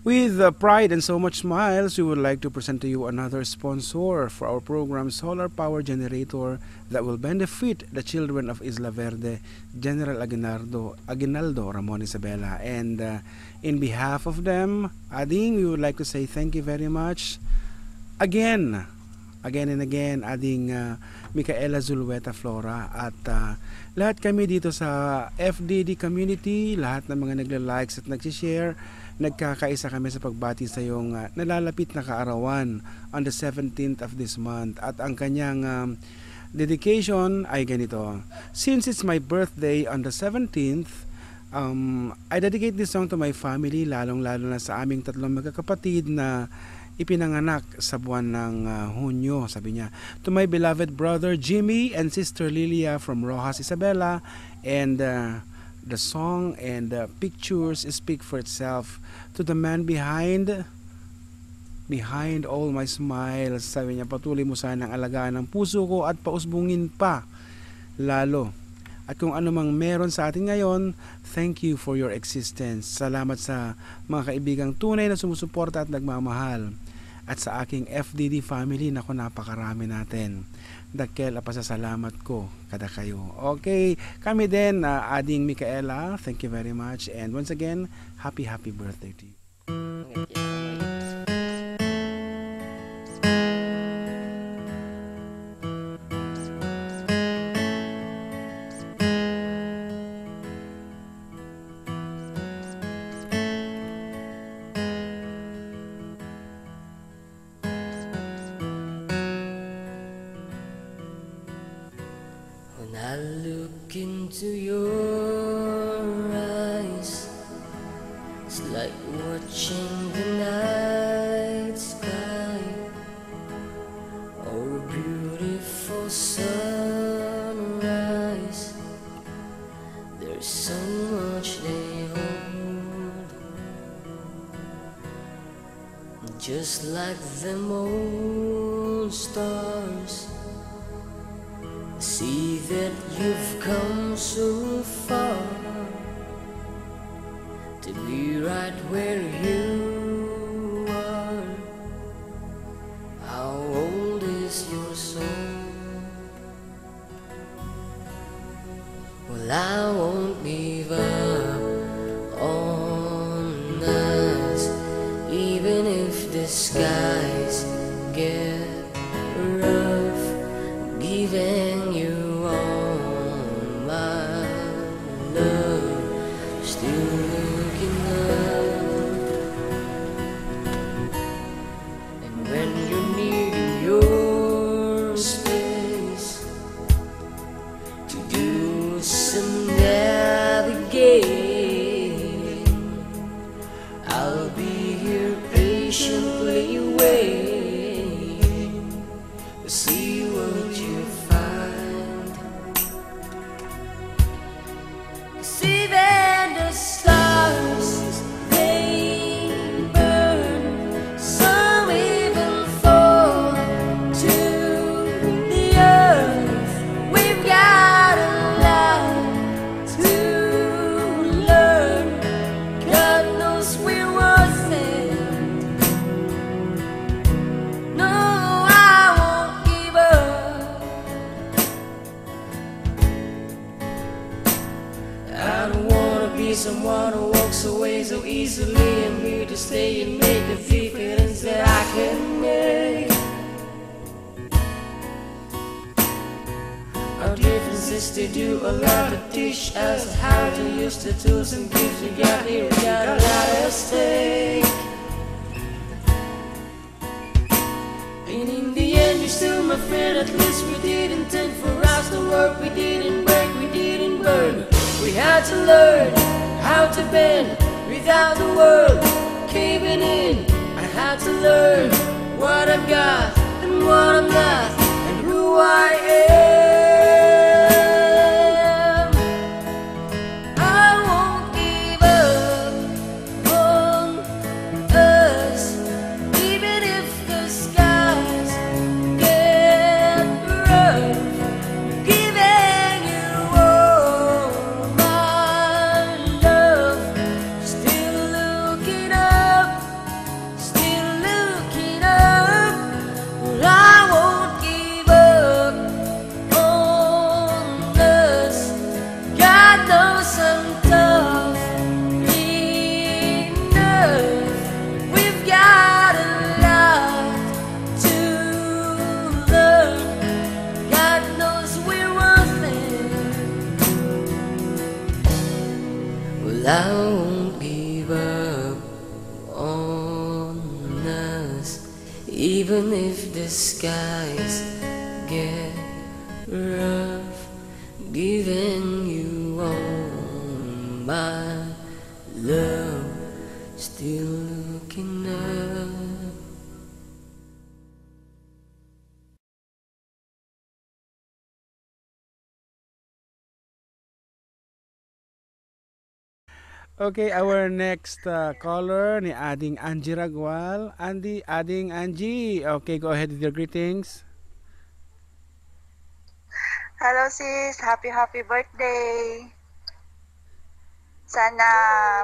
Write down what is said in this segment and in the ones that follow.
With pride and so much smiles, we would like to present to you another sponsor for our program, solar power generator that will benefit the children of Isla Verde, General Aguinaldo Ramon Isabela. And in behalf of them, Ading, we would like to say thank you very much. Again, again and again, Ading Micaela Zulueta Flora at lahat kami dito sa FDD community, lahat ng mga nagla-likes at nag-share, nagkakaisa kami sa pagbati sa iyong nalalapit na kaarawan on the 17th of this month. At ang kanyang dedication ay ganito: since it's my birthday on the 17th, I dedicate this song to my family, lalong-lalo na sa aming tatlong magkakapatid na ipinanganak sa buwan ng Hunyo, sabi niya. To my beloved brother Jimmy and sister Lilia from Rojas Isabela, and the song and the pictures speak for itself. To the man behind all my smiles, sabi niya, patuloy mo sanang alagaan ang puso ko at pausbungin pa lalo. At kung ano mang meron sa atin ngayon, thank you for your existence. Salamat sa mga kaibigang tunay na sumusuporta at nagmamahal. At sa aking FDD family, naku, napakarami natin. Dakkel pasasalamat ko kada kayo. Okay, kami din, Ading Micaela, thank you very much. And once again, happy birthday to you. When I look into your eyes, it's like watching the night sky or a beautiful sunrise. There's so much they hold, just like them old stars. See that you've come so far to be right where you are. How old is your soul? Well, I won't give up on us, even if the skies get rough. Giving you all my love, still looking up. And when you need your space to do some navigating, I'll be here patiently waiting to see what you find. 'Cause even the stars, they burn. Some even fall to the earth. We've got a lot to learn. God knows we're worth it. No, I don't wanna be someone who walks away so easily. I'm here to stay and make the difference that I can make. Our differences, they do a lot to teach us how to use the tools and gifts we got here. We got a lot at stake. And in the end, you're still my friend. At least we didn't intend for us to work. We didn't break, we didn't burn. We had to learn how to bend without the world caving in. I had to learn what I've got and what I'm not and who I am. I won't give up on us, even if the skies get rough. Giving you all my love, still looking up. Even if the skies get rough, giving you all my love, still looking up. Okay, our next caller ni Ading Angie Ragwal. Ading Angie. Okay, go ahead with your greetings. Hello sis, happy birthday. Sana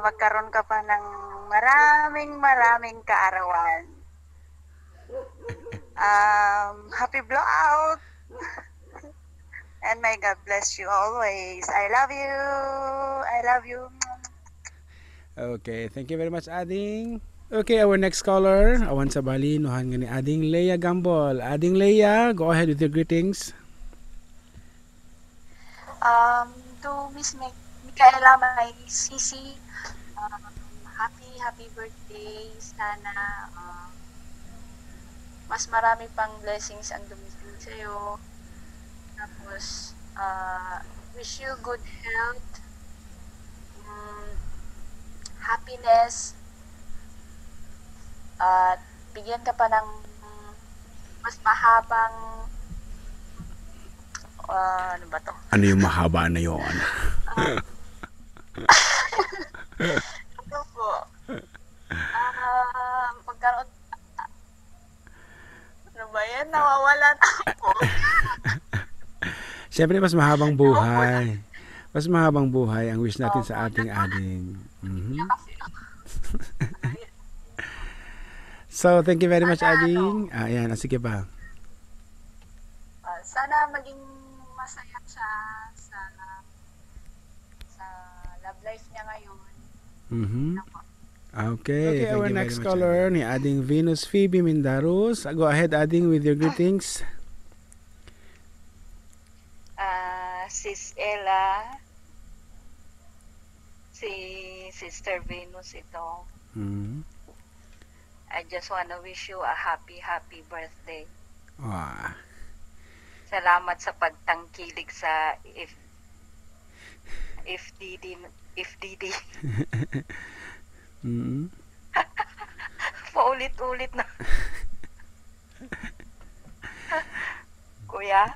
magkaroon ka pa ng maraming kaarawan. Happy blowout. And may God bless you always. I love you. I love you. Okay, thank you very much, Ading. Okay, our next caller, awan sa Bali, nuhan nga ni Ading Leia Gambol. Ading Leia, go ahead with your greetings. To Miss Micaela, my sisi, happy birthday. Sana mas marami pang blessings ang dumating sa'yo. Tapos, wish you good health, happiness, at bigyan ka pa ng mas mahabang, ano ba to? Ano yung mahaba na yun? Ano po? Magkaroon, ano ba yan? Nawawalan ako. Siyempre, mas mahabang buhay. Mas mahabang buhay ang wish natin sa ating Ading. So, thank you very much, Ading. Ayan, sige pa. Sana maging masaya siya sa love life niya ngayon. Okay, our next caller ni Ading Venus Phoebe Mindarus. Go ahead, Ading, with your greetings. Sis Ella, si Sister Venus ito. I just wanna wish you a happy birthday. Wow. Salamat sa pagtangkilik sa FDD. Paulit-ulit na. Kuya?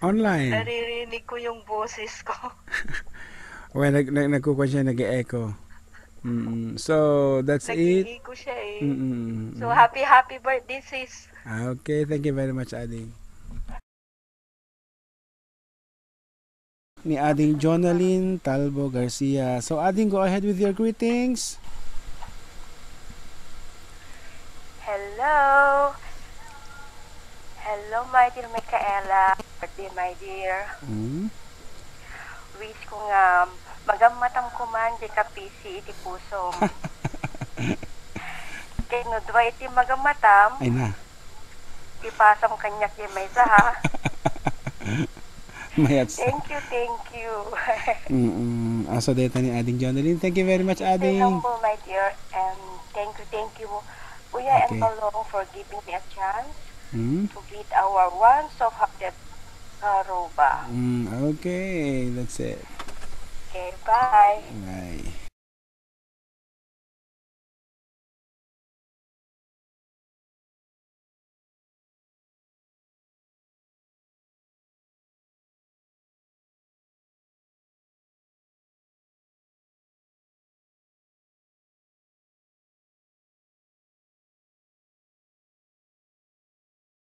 Online. Naririnig ko yung boses ko. Well, nagkukuha siya, nag-e-echo. So, that's it. Nag-iiko siya eh. So, happy birthday, sis. Okay, thank you very much, Ading. Ni Ading Jonaline Talbo Garcia. So, Ading, go ahead with your greetings. Hello, my dear Micaela. Birthday, my dear. Wish ko nga magamatang kuman di ka PC iti puso. Kaya no, dwa iti magamatam. Ay na. Ipasam kanyak di may saha. Mayats. Thank you. Aso data ni Ading Jonaline. Thank you very much, Ading. Thank you, my dear. And thank you, Kuya Okay. and Balong, for giving me a chance Mm. to greet our ones of Hapdep Aruba. Okay, that's it. Okay, bye. Bye.